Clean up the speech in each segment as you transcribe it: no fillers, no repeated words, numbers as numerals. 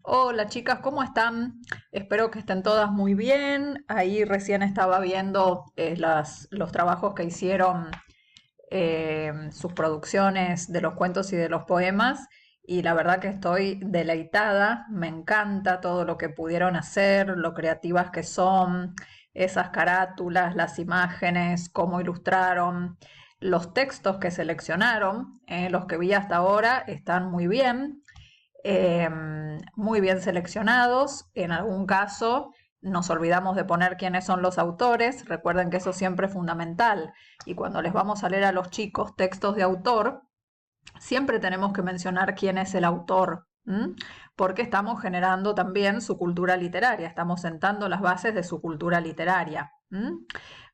Hola chicas, ¿cómo están? Espero que estén todas muy bien. Ahí recién estaba viendo los trabajos que hicieron, sus producciones de los cuentos y de los poemas, y la verdad que estoy deleitada. Me encanta todo lo que pudieron hacer, lo creativas que son, esas carátulas, las imágenes, cómo ilustraron, los textos que seleccionaron, los que vi hasta ahora están eh, muy bien seleccionados. En algún caso nos olvidamos de poner quiénes son los autores. Recuerden que eso siempre es fundamental. Y cuando les vamos a leer a los chicos textos de autor, siempre tenemos que mencionar quién es el autor. Porque estamos generando también su cultura literaria, estamos sentando las bases de su cultura literaria.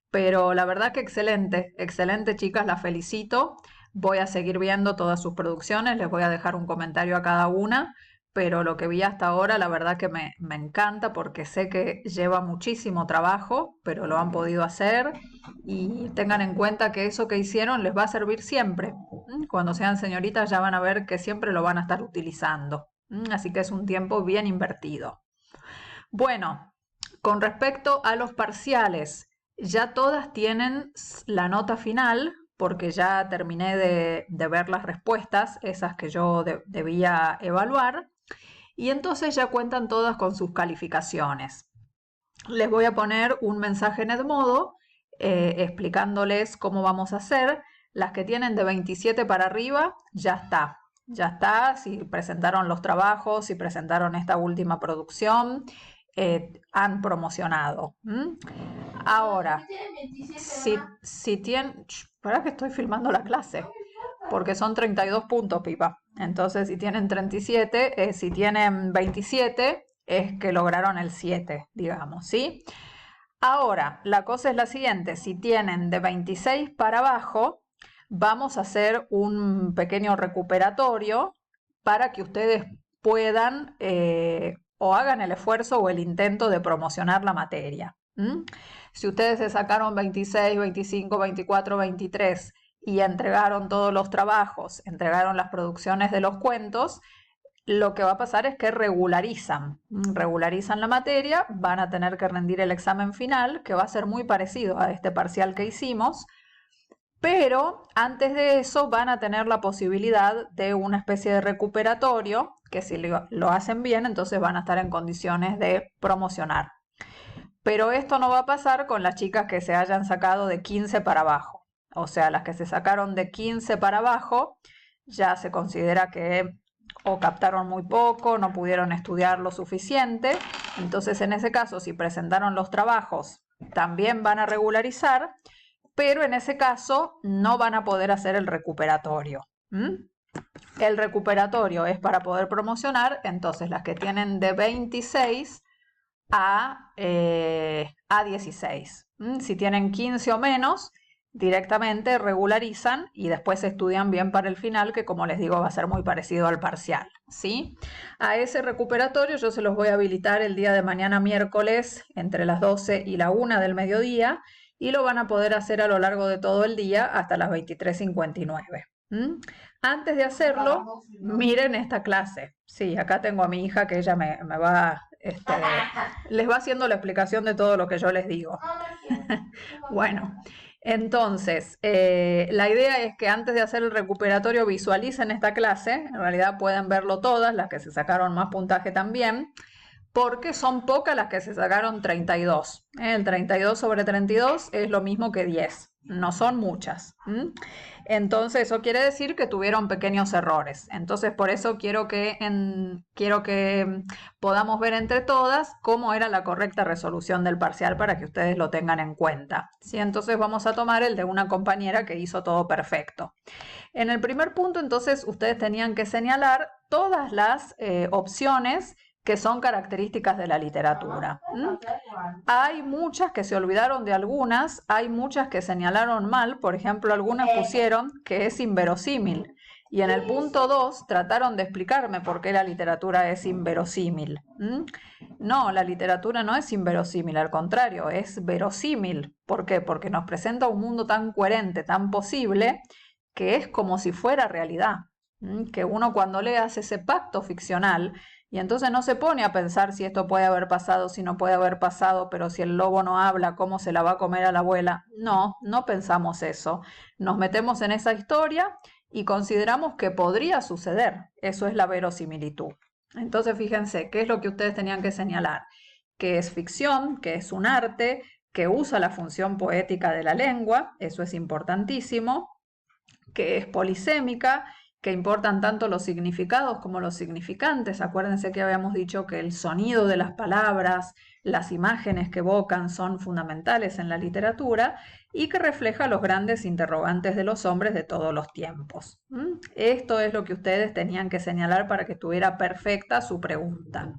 Pero la verdad que excelente, excelente chicas, las felicito. Voy a seguir viendo todas sus producciones, les voy a dejar un comentario a cada una, pero lo que vi hasta ahora la verdad que me encanta porque sé que lleva muchísimo trabajo, pero lo han podido hacer, y tengan en cuenta que eso que hicieron les va a servir siempre. Cuando sean señoritas ya van a ver que siempre lo van a estar utilizando. Así que es un tiempo bien invertido. Bueno, con respecto a los parciales, ya todas tienen la nota final porque ya terminé de ver las respuestas, esas que yo debía evaluar, y entonces ya cuentan todas con sus calificaciones. Les voy a poner un mensaje en Edmodo explicándoles cómo vamos a hacer. Las que tienen de 27 para arriba, ya está. Ya está, si presentaron los trabajos, si presentaron esta última producción, han promocionado. Ahora, si tienen... Para que estoy filmando la clase, porque son 32 puntos, Pipa. Entonces, si tienen 37, si tienen 27, es que lograron el 7, digamos, ¿sí? Ahora, la cosa es la siguiente: si tienen de 26 para abajo, vamos a hacer un pequeño recuperatorio para que ustedes puedan o hagan el esfuerzo o el intento de promocionar la materia. Si ustedes se sacaron 26, 25, 24, 23 y entregaron todos los trabajos, entregaron las producciones de los cuentos, lo que va a pasar es que regularizan la materia, van a tener que rendir el examen final, que va a ser muy parecido a este parcial que hicimos, pero antes de eso van a tener la posibilidad de una especie de recuperatorio, que si lo hacen bien, entonces van a estar en condiciones de promocionar. Pero esto no va a pasar con las chicas que se hayan sacado de 15 para abajo. O sea, las que se sacaron de 15 para abajo ya se considera que o captaron muy poco, no pudieron estudiar lo suficiente. Entonces, en ese caso, si presentaron los trabajos, también van a regularizar, pero en ese caso no van a poder hacer el recuperatorio. El recuperatorio es para poder promocionar. Entonces, las que tienen de 26 a 16. Si tienen 15 o menos, directamente regularizan y después estudian bien para el final, que como les digo va a ser muy parecido al parcial, ¿sí? A ese recuperatorio yo se los voy a habilitar el día de mañana miércoles entre las 12 y la 1 del mediodía, y lo van a poder hacer a lo largo de todo el día hasta las 23:59. Antes de hacerlo, miren esta clase. Sí, acá tengo a mi hija que ella me va, les va haciendo la explicación de todo lo que yo les digo. Bueno, entonces, la idea es que antes de hacer el recuperatorio visualicen esta clase. En realidad pueden verlo todas, las que se sacaron más puntaje también, porque son pocas las que se sacaron 32. El 32 sobre 32 es lo mismo que 10, no son muchas. Entonces eso quiere decir que tuvieron pequeños errores. Entonces por eso quiero que podamos ver entre todas cómo era la correcta resolución del parcial para que ustedes lo tengan en cuenta, ¿sí? Entonces vamos a tomar el de una compañera que hizo todo perfecto. En el primer punto, entonces, ustedes tenían que señalar todas las opciones que son características de la literatura. Hay muchas que se olvidaron de algunas, hay muchas que señalaron mal. Por ejemplo, algunas pusieron que es inverosímil, y en el punto 2 trataron de explicarme por qué la literatura es inverosímil. No, la literatura no es inverosímil, al contrario, es verosímil. ¿Por qué? Porque nos presenta un mundo tan coherente, tan posible, que es como si fuera realidad. Que uno cuando lee hace ese pacto ficcional Y entonces no se pone a pensar si esto puede haber pasado, si no puede haber pasado, pero si el lobo no habla, ¿cómo se la va a comer a la abuela? No, no pensamos eso. Nos metemos en esa historia y consideramos que podría suceder. Eso es la verosimilitud. Entonces fíjense, ¿qué es lo que ustedes tenían que señalar? Que es ficción, que es un arte, que usa la función poética de la lengua, eso es importantísimo, que es polisémica, que importan tanto los significados como los significantes. Acuérdense que habíamos dicho que el sonido de las palabras, las imágenes que evocan son fundamentales en la literatura y que refleja los grandes interrogantes de los hombres de todos los tiempos. Esto es lo que ustedes tenían que señalar para que estuviera perfecta su pregunta.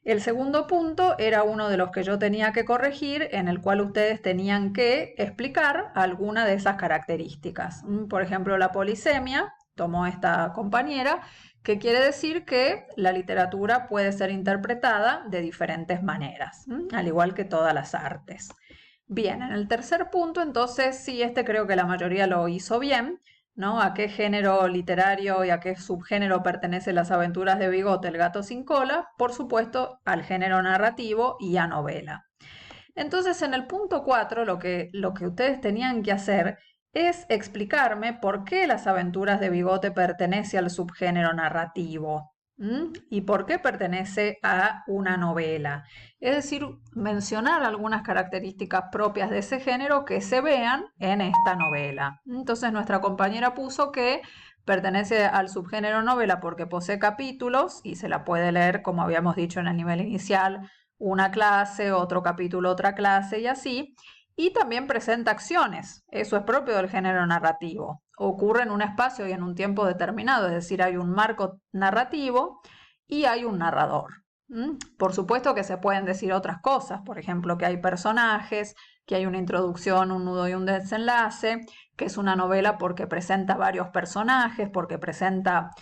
El segundo punto era uno de los que yo tenía que corregir, en el cual ustedes tenían que explicar alguna de esas características. Por ejemplo, la polisemia, tomó esta compañera, que quiere decir que la literatura puede ser interpretada de diferentes maneras, al igual que todas las artes. Bien, en el tercer punto, entonces, sí, este creo que la mayoría lo hizo bien, ¿no? ¿A qué género literario y a qué subgénero pertenecen las aventuras de Bigote, el gato sin cola? Por supuesto, al género narrativo y a novela. Entonces, en el punto 4, lo que ustedes tenían que hacer es explicarme por qué las aventuras de Bigote pertenece al subgénero narrativo. ¿Y por qué pertenece a una novela? Es decir, mencionar algunas características propias de ese género que se vean en esta novela. Entonces nuestra compañera puso que pertenece al subgénero novela porque posee capítulos y se la puede leer, como habíamos dicho en el nivel inicial, una clase, otro capítulo, otra clase y así. Y también presenta acciones, eso es propio del género narrativo. Ocurre en un espacio y en un tiempo determinado, es decir, hay un marco narrativo y hay un narrador. Por supuesto que se pueden decir otras cosas, por ejemplo, que hay personajes, que hay una introducción, un nudo y un desenlace, que es una novela porque presenta varios personajes, porque presenta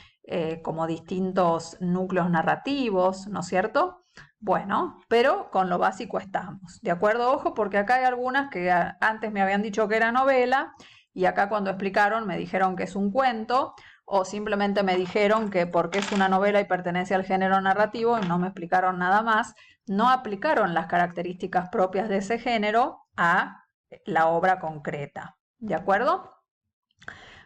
como distintos núcleos narrativos, ¿no es cierto? Bueno, pero con lo básico estamos, ¿de acuerdo? Ojo, porque acá hay algunas que antes me habían dicho que era novela y acá cuando explicaron me dijeron que es un cuento o simplemente me dijeron que porque es una novela y pertenece al género narrativo y no me explicaron nada más, no aplicaron las características propias de ese género a la obra concreta, ¿de acuerdo?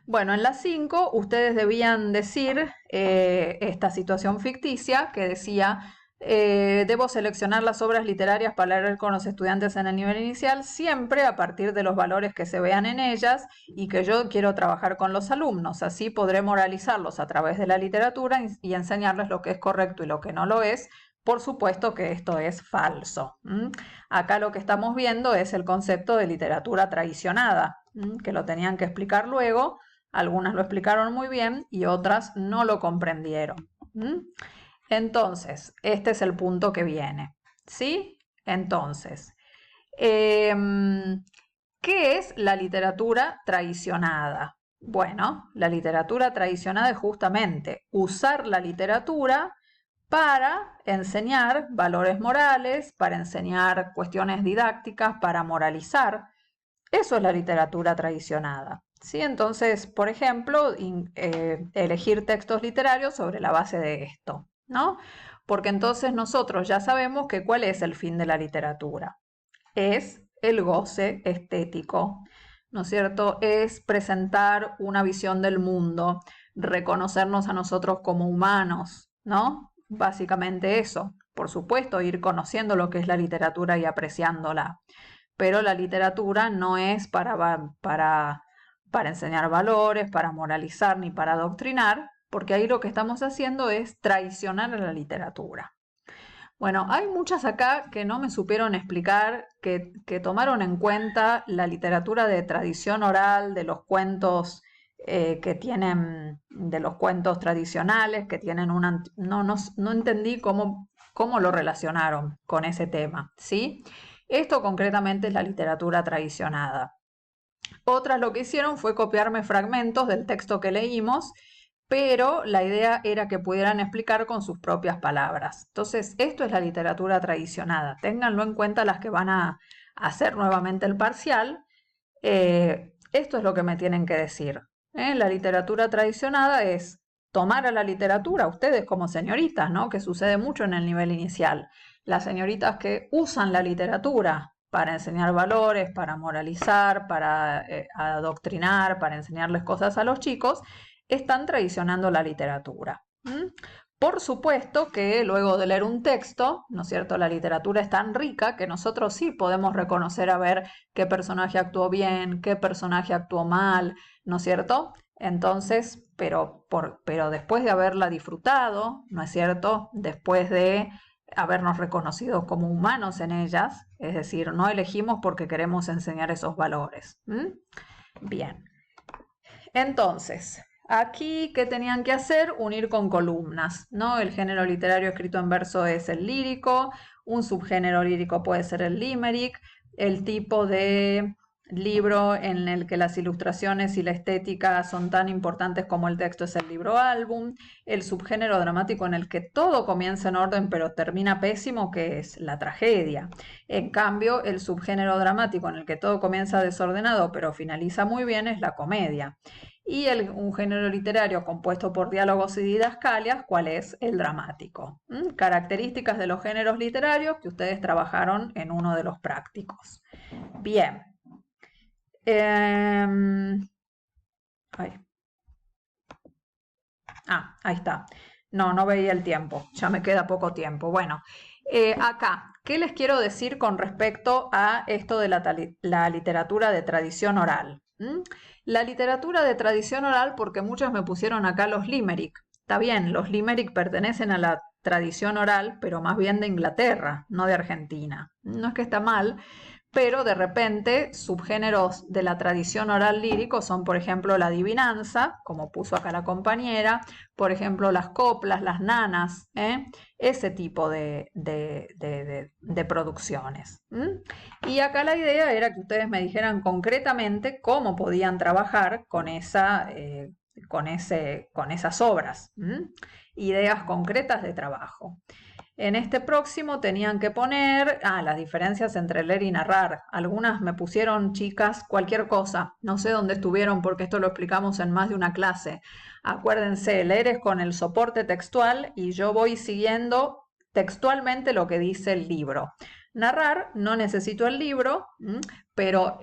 Bueno, en las 5 ustedes debían decir esta situación ficticia que decía, debo seleccionar las obras literarias para leer con los estudiantes en el nivel inicial, siempre a partir de los valores que se vean en ellas y que yo quiero trabajar con los alumnos. Así podré moralizarlos a través de la literatura y enseñarles lo que es correcto y lo que no lo es. Por supuesto que esto es falso. Acá lo que estamos viendo es el concepto de literatura traicionada, que lo tenían que explicar luego. Algunas lo explicaron muy bien y otras no lo comprendieron. Entonces, este es el punto que viene. ¿Sí? Entonces, ¿qué es la literatura traicionada? Bueno, la literatura traicionada es justamente usar la literatura para enseñar valores morales, para enseñar cuestiones didácticas, para moralizar. Eso es la literatura traicionada. ¿Sí? Entonces, por ejemplo, elegir textos literarios sobre la base de esto, ¿no? Porque entonces nosotros ya sabemos que cuál es el fin de la literatura. Es el goce estético, ¿no es cierto? Es presentar una visión del mundo, reconocernos a nosotros como humanos, ¿no? Básicamente eso. Por supuesto, ir conociendo lo que es la literatura y apreciándola. Pero la literatura no es para enseñar valores, para moralizar ni para adoctrinar, porque ahí lo que estamos haciendo es traicionar a la literatura. Bueno, hay muchas acá que no me supieron explicar, que tomaron en cuenta la literatura de tradición oral, de los cuentos que tienen, de los cuentos tradicionales, que tienen una... No entendí cómo lo relacionaron con ese tema, ¿sí? Esto concretamente es la literatura traicionada. Otras lo que hicieron fue copiarme fragmentos del texto que leímos, pero la idea era que pudieran explicar con sus propias palabras. Entonces, esto es la literatura traicionada. Ténganlo en cuenta las que van a hacer nuevamente el parcial. Esto es lo que me tienen que decir. La literatura traicionada es tomar a la literatura, ustedes como señoritas, ¿no? Que sucede mucho en el nivel inicial. Las señoritas que usan la literatura para enseñar valores, para moralizar, para adoctrinar, para enseñarles cosas a los chicos, están traicionando la literatura. Por supuesto que luego de leer un texto, ¿no es cierto?, la literatura es tan rica que nosotros sí podemos reconocer a ver qué personaje actuó bien, qué personaje actuó mal, ¿no es cierto? Entonces, pero después de haberla disfrutado, ¿no es cierto?, después de habernos reconocido como humanos en ellas, es decir, no elegimos porque queremos enseñar esos valores. Bien. Entonces, aquí, ¿qué tenían que hacer? Unir con columnas, ¿no? El género literario escrito en verso es el lírico, un subgénero lírico puede ser el limerick, el tipo de libro en el que las ilustraciones y la estética son tan importantes como el texto es el libro álbum, el subgénero dramático en el que todo comienza en orden pero termina pésimo, que es la tragedia. En cambio, el subgénero dramático en el que todo comienza desordenado pero finaliza muy bien es la comedia. Y un género literario compuesto por diálogos y didascalias, ¿cuál es? El dramático. Características de los géneros literarios que ustedes trabajaron en uno de los prácticos. Bien. Ahí está. No veía el tiempo, ya me queda poco tiempo. Bueno, acá, ¿qué les quiero decir con respecto a esto de la literatura de tradición oral? La literatura de tradición oral, porque muchos me pusieron acá los limerick. Está bien, los limerick pertenecen a la tradición oral, pero más bien de Inglaterra, no de Argentina. No es que está mal, pero de repente subgéneros de la tradición oral lírico son, por ejemplo, la adivinanza, como puso acá la compañera, por ejemplo, las coplas, las nanas, ese tipo de producciones. Y acá la idea era que ustedes me dijeran concretamente cómo podían trabajar con esas obras. Ideas concretas de trabajo. En este próximo tenían que poner las diferencias entre leer y narrar. Algunas me pusieron, chicas, cualquier cosa. No sé dónde estuvieron porque esto lo explicamos en más de una clase. Acuérdense, leer es con el soporte textual y yo voy siguiendo textualmente lo que dice el libro. Narrar, no necesito el libro, pero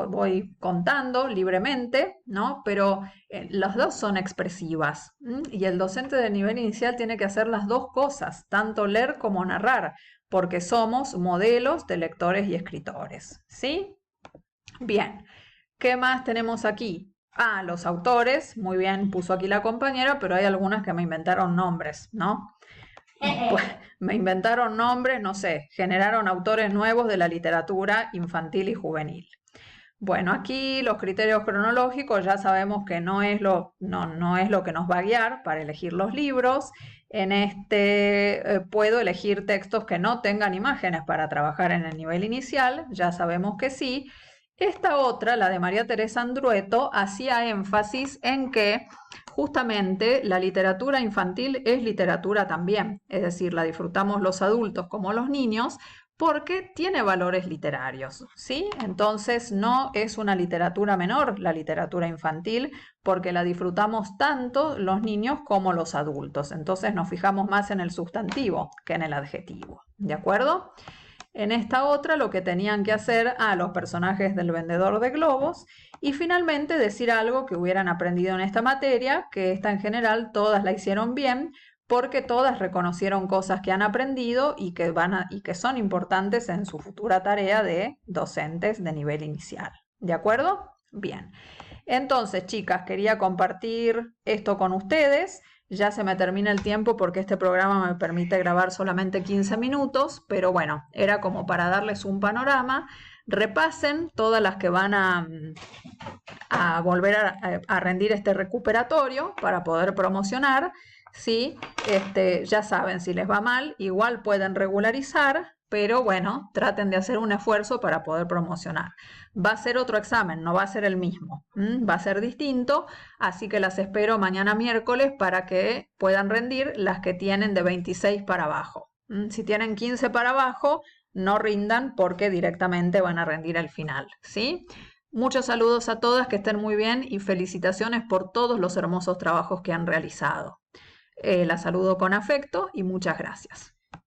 voy contando libremente, ¿no? Pero las dos son expresivas, y el docente de nivel inicial tiene que hacer las dos cosas, tanto leer como narrar, porque somos modelos de lectores y escritores, ¿sí? Bien, ¿qué más tenemos aquí? Los autores, muy bien, puso aquí la compañera, pero hay algunas que me inventaron nombres, ¿no? Pues, me inventaron nombres, no sé, generaron autores nuevos de la literatura infantil y juvenil. Bueno, aquí los criterios cronológicos ya sabemos que no es lo que nos va a guiar para elegir los libros. En este puedo elegir textos que no tengan imágenes para trabajar en el nivel inicial, ya sabemos que sí. Esta otra, la de María Teresa Andrueto, hacía énfasis en que justamente la literatura infantil es literatura también, es decir, la disfrutamos los adultos como los niños, porque tiene valores literarios, ¿sí? Entonces no es una literatura menor la literatura infantil, porque la disfrutamos tanto los niños como los adultos. Entonces nos fijamos más en el sustantivo que en el adjetivo, ¿de acuerdo? En esta otra lo que tenían que hacer los personajes del vendedor de globos y finalmente decir algo que hubieran aprendido en esta materia, que esta en general todas la hicieron bien, porque todas reconocieron cosas que han aprendido y que son importantes en su futura tarea de docentes de nivel inicial. ¿De acuerdo? Bien. Entonces, chicas, quería compartir esto con ustedes. Ya se me termina el tiempo porque este programa me permite grabar solamente 15 minutos, pero bueno, era como para darles un panorama. Repasen todas las que van a volver a rendir este recuperatorio para poder promocionar. ¿Sí? Ya saben, si les va mal, igual pueden regularizar, pero bueno, traten de hacer un esfuerzo para poder promocionar. Va a ser otro examen, no va a ser el mismo, va a ser distinto, así que las espero mañana miércoles para que puedan rendir las que tienen de 26 para abajo. Si tienen 15 para abajo, no rindan porque directamente van a rendir al final, ¿sí? Muchos saludos a todas, que estén muy bien y felicitaciones por todos los hermosos trabajos que han realizado. La saludo con afecto y muchas gracias.